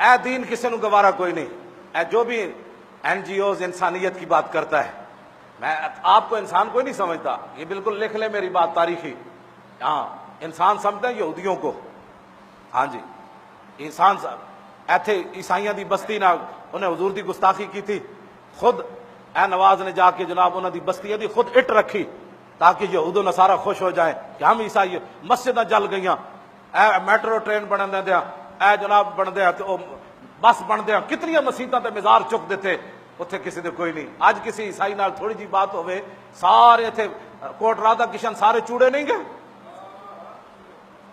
اے دین کسی نو گوارا کوئی نہیں، اے جو بھی این جی اوز انسانیت کی بات کرتا ہے، میں آپ کو انسان کوئی نہیں سمجھتا، یہ بالکل لکھ لیں میری بات تاریخی، ہاں انسان سمجھتے ہیں یہودیوں کو، ہاں جی انسان ایتھے عیسائیاں دی بستی نہ انہیں حضور دی گستاخی کی تھی، خود اے نواز نے جا کے جناب انہوں دی بستی دی خود اٹ رکھی تاکہ یہود و نصارہ خوش ہو جائیں کہ ہم عیسائی، مسجداں جل گئیاں، اے میٹرو ٹرین بن دیا، اے جناب بن دیا بس بن دیا، کتنی مسیتاں تے مزار چک دیتے، اتنے کسی دے کوئی نہیں۔ اج کسی عیسائی نال تھوڑی جی بات ہوئے سارے اتنے کوٹ رادا کشن سارے چوڑے نہیں گئے،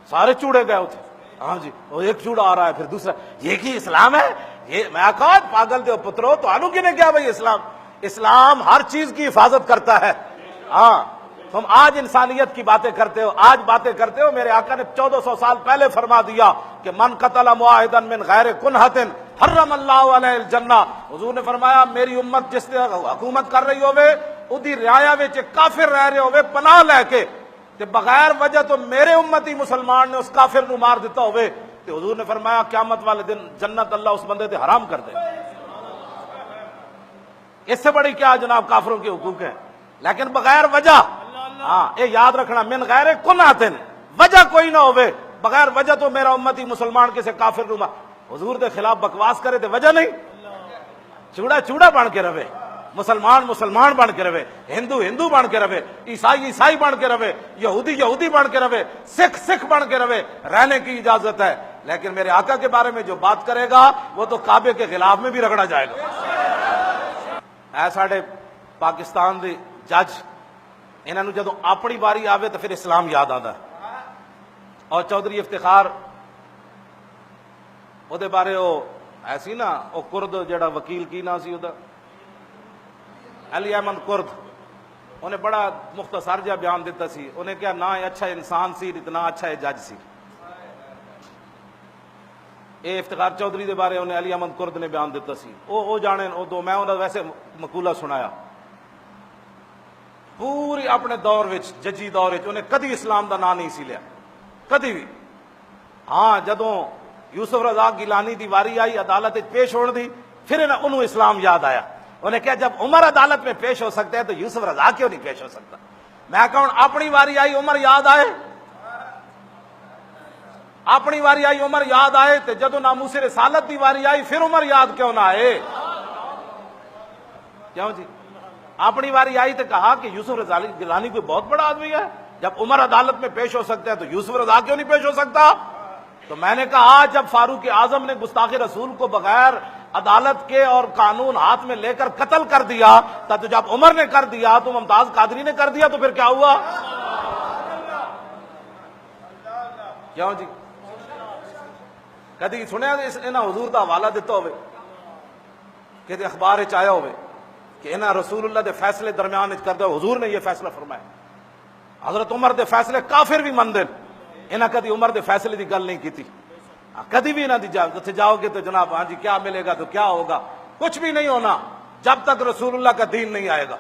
سارے چوڑے گئے اتنے، ہاں جی وہ ایک چوڑا آ رہا ہے پھر دوسرا، یہ کی اسلام ہے؟ یہ میں کہا پاگل دے پترو تو آنو کی نے کیا بھائی اسلام؟ اسلام ہر چیز کی حفاظت کرتا ہے۔ ہاں تم آج انسانیت کی باتیں کرتے ہو، آج باتیں کرتے ہو، میرے آقا نے 1400 سال پہلے فرما دیا کہ من قتل معاہدا من غیر کنہۃ حرم اللہ علیہ الجنہ۔ حضور نے فرمایا میری امت جس نے حکومت کر رہی ہوئے ادھی رعایا وچ کافر رہ رہے ہوئے پناہ لے کے تے بغیر وجہ تو میرے امتی مسلمان نے اس کافر نو مار دیتا ہوئے تے حضور نے فرمایا قیامت والے دن جنت اللہ اس بندے تے حرام کر دے۔ اس سے بڑی کیا جناب کافروں کے حقوق ہیں، لیکن بغیر وجہ، ہاں یہ یاد رکھنا، من غیر کنہۃ، وجہ کوئی نہ ہوئے، بغیر وجہ تو میرا امتی مسلمان کسی کافر نو حضور دے خلاف بکواس کرے تے وجہ نہیں، چوڑا چوڑا بن کے رہے، مسلمان مسلمان بن کے رہے، ہندو ہندو بن کے رہے، عیسائی عیسائی بن کے رہے، یہودی یہودی بن کے رہے، سکھ سکھ بن کے رہے، رہنے کی اجازت ہے۔ لیکن میرے آقا کے بارے میں جو بات کرے گا وہ تو کعبے کے غلاف میں بھی رگڑا جائے گا۔ اے ساڈے پاکستان دے جج، انہاں نو جدوں اپنی باری آوے تو پھر اسلام یاد آتا ہے، اور چودھری افتخار او دے بارے او ایسی نا او کرد جڑا وکیل کی نا سی او علی احمد کرد، انہیں بڑا مختصر جہا بیان دیتا سی، انہیں کہا نہ اچھا انسان سی اتنا اچھا جج سی۔ اے افتخار چودھری دے بارے انہیں علی احمد کرد نے بیان دیتا سی، او جانے او دو، میں انہیں ویسے مقولہ سنایا، پوری اپنے دور وچ ججی دور وچ انہیں کدی اسلام دا نام نہیں سی لیا، کدی بھی۔ ہاں جدوں یوسف رضا گیلانی دی واری آئی عدالت پیش ہونے دی، پھر انہوں اسلام یاد آیا، انہیں کہا جب عمر عدالت میں پیش ہو سکتے ہیں تو یوسف رضا کیوں نہیں پیش ہو سکتا؟ میں کہوں اپنی واری آئی عمر یاد آئے، اپنی واری آئی عمر یاد آئے، تو جدوں ناموس رسالت دی واری آئی پھر عمر یاد کیوں نہ آئے؟ کیوں جی؟ اپنی واری آئی تو کہا کہ یوسف رضا گیلانی کوئی بہت بڑا آدمی ہے، جب عمر عدالت میں پیش ہو سکتے ہیں تو یوسف رضا کیوں نہیں پیش ہو سکتا؟ تو میں نے کہا جب فاروق اعظم نے گستاخ رسول کو بغیر عدالت کے اور قانون ہاتھ میں لے کر قتل کر دیا، تو جب عمر نے کر دیا تو ممتاز قادری نے کر دیا، تو پھر کیا ہوا؟ کیوں جی؟ کدی سنیا انہاں حضور دا حوالہ دیتا ہوئے کہ اخبار وچ آیا ہوئے کہ انہاں رسول اللہ دے فیصلے درمیان کر دے حضور نے یہ فیصلہ فرمایا، حضرت عمر دے فیصلے کافر بھی مندن، انہاں کدی عمر دے فیصلے دی گل نہیں کی، کدی بھی انہاں دی اتھے جاؤ گے تو جناب ہاں جی کیا ملے گا تو کیا ہوگا، کچھ بھی نہیں ہونا جب تک رسول اللہ کا دین نہیں آئے گا۔